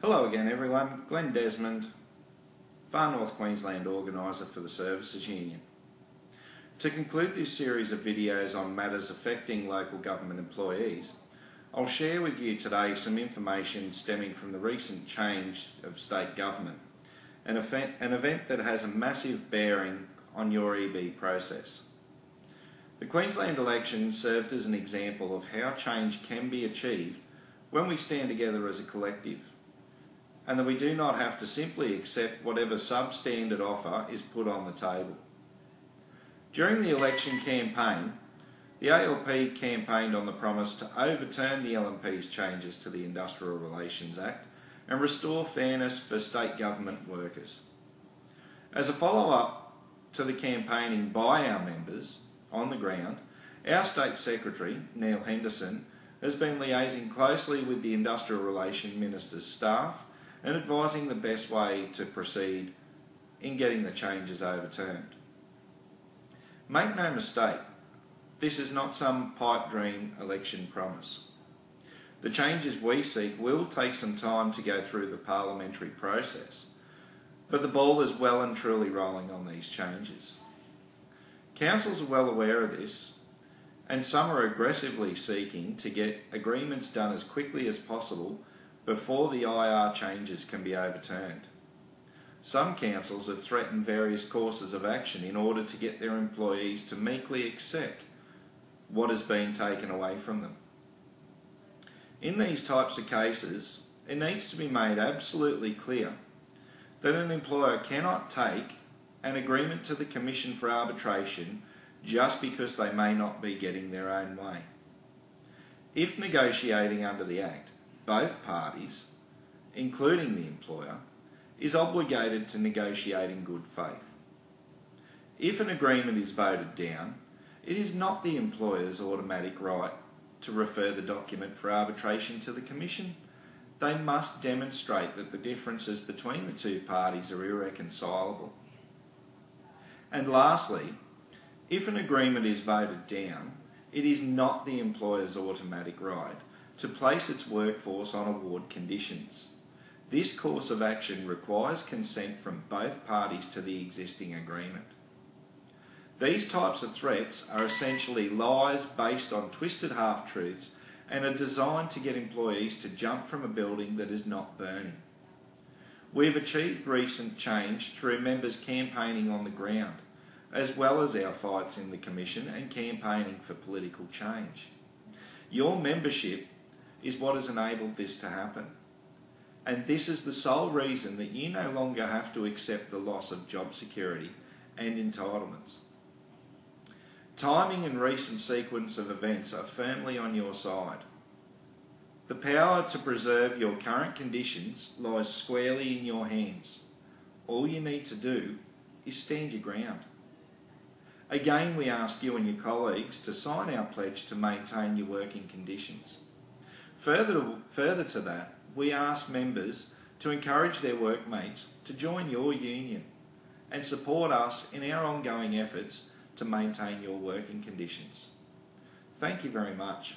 Hello again everyone, Glenn Desmond, Far North Queensland Organiser for the Services Union. To conclude this series of videos on matters affecting local government employees, I'll share with you today some information stemming from the recent change of state government, an event that has a massive bearing on your EB process. The Queensland election served as an example of how change can be achieved when we stand together as a collective, and that we do not have to simply accept whatever substandard offer is put on the table. During the election campaign, the ALP campaigned on the promise to overturn the LNP's changes to the Industrial Relations Act and restore fairness for state government workers. As a follow-up to the campaigning by our members on the ground, our State Secretary, Neil Henderson, has been liaising closely with the Industrial Relations Minister's staff and advising the best way to proceed in getting the changes overturned. Make no mistake, this is not some pipe dream election promise. The changes we seek will take some time to go through the parliamentary process, but the ball is well and truly rolling on these changes. Councils are well aware of this, and some are aggressively seeking to get agreements done as quickly as possible before the IR changes can be overturned. Some councils have threatened various courses of action in order to get their employees to meekly accept what is being taken away from them. In these types of cases, it needs to be made absolutely clear that an employer cannot take an agreement to the Commission for Arbitration just because they may not be getting their own way. If negotiating under the Act, both parties, including the employer, is obligated to negotiate in good faith. If an agreement is voted down, it is not the employer's automatic right to refer the document for arbitration to the Commission. They must demonstrate that the differences between the two parties are irreconcilable. And lastly, if an agreement is voted down, it is not the employer's automatic right to place its workforce on award conditions. This course of action requires consent from both parties to the existing agreement. These types of threats are essentially lies based on twisted half-truths and are designed to get employees to jump from a building that is not burning. We've achieved recent change through members campaigning on the ground, as well as our fights in the Commission and campaigning for political change. Your membership is what has enabled this to happen. And this is the sole reason that you no longer have to accept the loss of job security and entitlements. Timing and recent sequence of events are firmly on your side. The power to preserve your current conditions lies squarely in your hands. All you need to do is stand your ground. Again, we ask you and your colleagues to sign our pledge to maintain your working conditions. Further to that, we ask members to encourage their workmates to join your union and support us in our ongoing efforts to maintain your working conditions. Thank you very much.